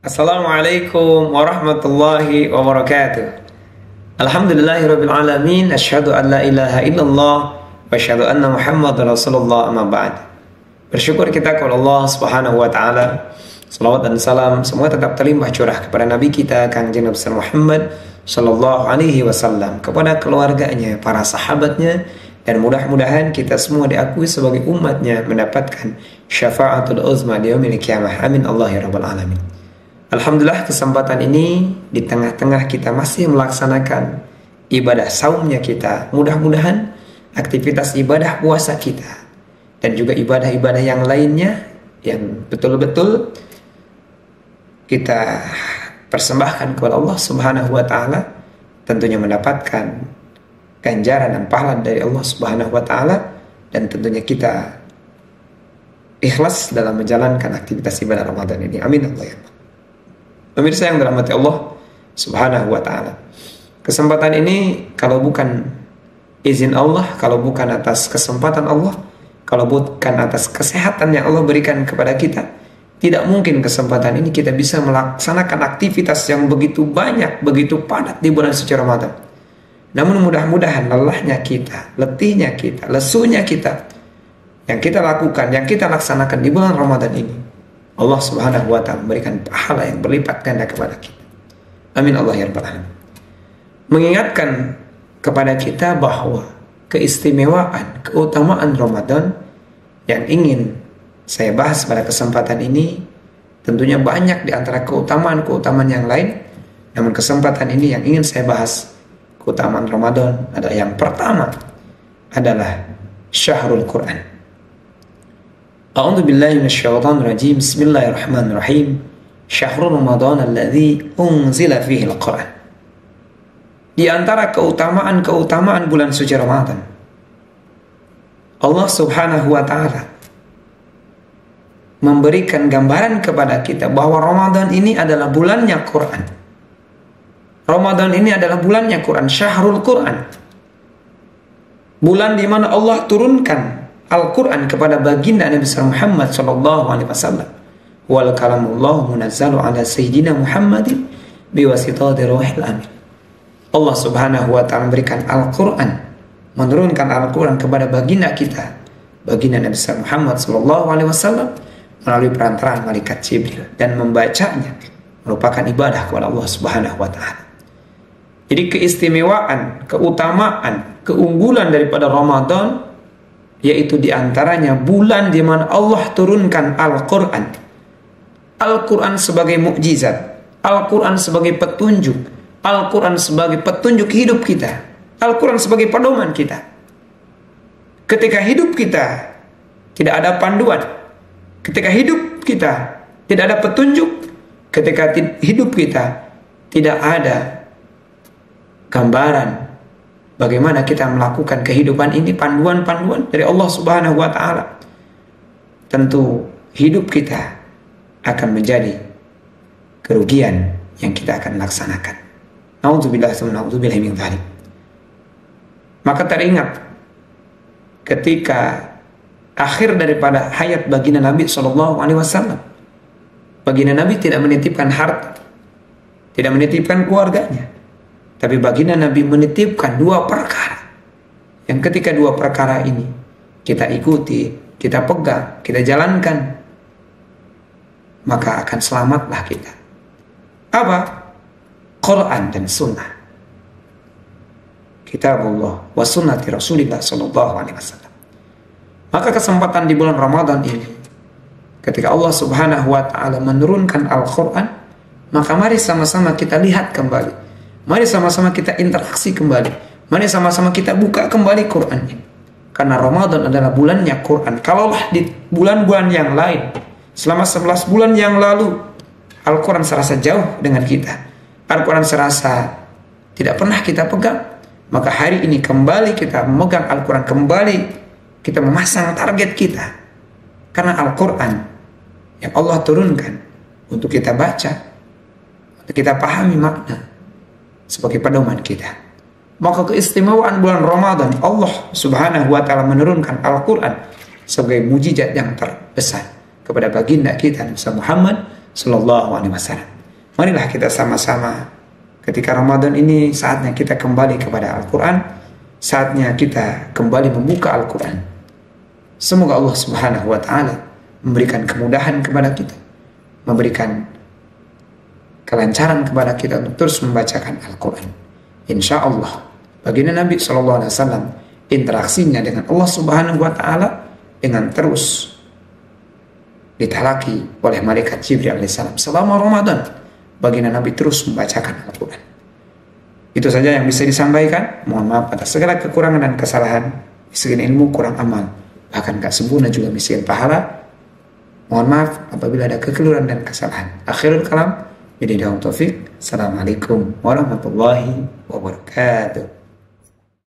Assalamualaikum warahmatullahi wabarakatuh. Alhamdulillahirabbil alamin, asyhadu an la ilaha illallah wa asyhadu anna Muhammadar Rasulullah, amma ba'd. Bersyukur kita kepada Allah Subhanahu wa taala. Salawat dan salam semua tetap terlimpah curah kepada nabi kita Kangjeng Nabi Muhammad sallallahu alaihi wasallam, kepada keluarganya, para sahabatnya, dan mudah-mudahan kita semua diakui sebagai umatnya mendapatkan syafaatul uzma di yaumil qiyamah. Amin Allah ya rabbal alamin. Alhamdulillah, kesempatan ini di tengah-tengah kita masih melaksanakan ibadah saumnya kita. Mudah-mudahan aktivitas ibadah puasa kita dan juga ibadah-ibadah yang lainnya yang betul-betul kita persembahkan kepada Allah Subhanahu wa taala, tentunya mendapatkan ganjaran dan pahala dari Allah Subhanahu wa taala, dan tentunya kita ikhlas dalam menjalankan aktivitas ibadah Ramadan ini. Amin Allah ya Allah. Pemirsa yang dirahmati Allah Subhanahu wa taala, kesempatan ini kalau bukan izin Allah, kalau bukan atas kesempatan Allah, kalau bukan atas kesehatan yang Allah berikan kepada kita, tidak mungkin kesempatan ini kita bisa melaksanakan aktivitas yang begitu banyak, begitu padat di bulan suci Ramadan. Namun mudah-mudahan lelahnya kita, letihnya kita, lesunya kita, yang kita lakukan, yang kita laksanakan di bulan Ramadan ini, Allah Subhanahu wa ta'ala memberikan pahala yang berlipat ganda kepada kita. Amin Allah ya rabbal alamin. Mengingatkan kepada kita bahwa keistimewaan, keutamaan Ramadan yang ingin saya bahas pada kesempatan ini, tentunya banyak di antara keutamaan-keutamaan yang lain. Namun kesempatan ini yang ingin saya bahas, keutamaan Ramadan adalah yang pertama adalah Syahrul Quran. A'udzu billahi minasyaitonir rajim. Bismillahirrahmanirrahim. Syahrul Ramadan alladzi unzila fihi al-Qur'an. Di antara keutamaan-keutamaan bulan suci Ramadan, Allah Subhanahu wa taala memberikan gambaran kepada kita bahwa Ramadan ini adalah bulannya Quran. Ramadan ini adalah bulannya Quran, Syahrul Quran. Bulan di mana Allah turunkan Al-Quran kepada baginda Nabi Muhammad sallallahu alaihi wasallam. Wal kalamullahu munazzalu ala sayyidina Muhammadin biwasitati ruhil amin. Allah Subhanahu wa taala memberikan Al-Quran, menurunkan Al-Quran kepada baginda kita, baginda Nabi Muhammad sallallahu alaihi wasallam, melalui perantaraan malaikat Jibril, dan membacanya merupakan ibadah kepada Allah Subhanahu wa taala. Jadi keistimewaan, keutamaan, keunggulan daripada Ramadan, yaitu diantaranya bulan di mana Allah turunkan Al-Quran. Al-Quran sebagai mukjizat, Al-Quran sebagai petunjuk, Al-Quran sebagai petunjuk hidup kita, Al-Quran sebagai pedoman kita. Ketika hidup kita tidak ada panduan, ketika hidup kita tidak ada petunjuk, ketika hidup kita tidak ada gambaran bagaimana kita melakukan kehidupan ini, panduan-panduan dari Allah Subhanahu wa taala, tentu hidup kita akan menjadi kerugian yang kita akan laksanakan. Nauzubillah min dzalik. Maka teringat ketika akhir daripada hayat baginda Nabi sallallahu alaihi wasallam, baginda Nabi tidak menitipkan harta, tidak menitipkan keluarganya, tapi baginda Nabi menitipkan dua perkara, yang ketika dua perkara ini kita ikuti, kita pegang, kita jalankan, maka akan selamatlah kita. Apa? Quran dan Sunnah. Kitabullah wa sunnati Rasulillah sallallahu alaihi wasallam. Maka kesempatan di bulan Ramadan ini, ketika Allah Subhanahu wa taala menurunkan Al-Quran, maka mari sama-sama kita lihat kembali, mari sama-sama kita interaksi kembali, mari sama-sama kita buka kembali Qurannya. Karena Ramadan adalah bulannya Quran. Kalaulah di bulan-bulan yang lain, selama 11 bulan yang lalu, Al-Quran serasa jauh dengan kita, Al-Quran serasa tidak pernah kita pegang, maka hari ini kembali kita memegang Al-Quran, kembali kita memasang target kita. Karena Al-Quran yang Allah turunkan untuk kita baca, untuk kita pahami makna, sebagai pedoman kita. Maka keistimewaan bulan Ramadan, Allah Subhanahu wa taala menurunkan Al-Quran sebagai mujizat yang terbesar kepada baginda kita Nabi Muhammad sallallahu alaihi wasallam. Marilah kita sama-sama ketika Ramadan ini saatnya kita kembali kepada Al-Quran, saatnya kita kembali membuka Al-Quran. Semoga Allah Subhanahu wa Ta'ala memberikan kemudahan kepada kita, memberikan kelancaran kepada kita untuk terus membacakan Al-Quran. Insya Allah, baginda Nabi SAW interaksinya dengan Allah Subhanahu wa Ta'ala dengan terus ditalaki oleh malaikat Jibril alaihissalam. Selama Ramadan, baginda Nabi terus membacakan Al-Quran. Itu saja yang bisa disampaikan. Mohon maaf atas segala kekurangan dan kesalahan. Miskin ilmu, kurang amal, bahkan gak sempurna juga miskin pahala. Mohon maaf apabila ada kekeliruan dan kesalahan. Akhirul kalam, billahi taufik. Assalamualaikum warahmatullahi wabarakatuh.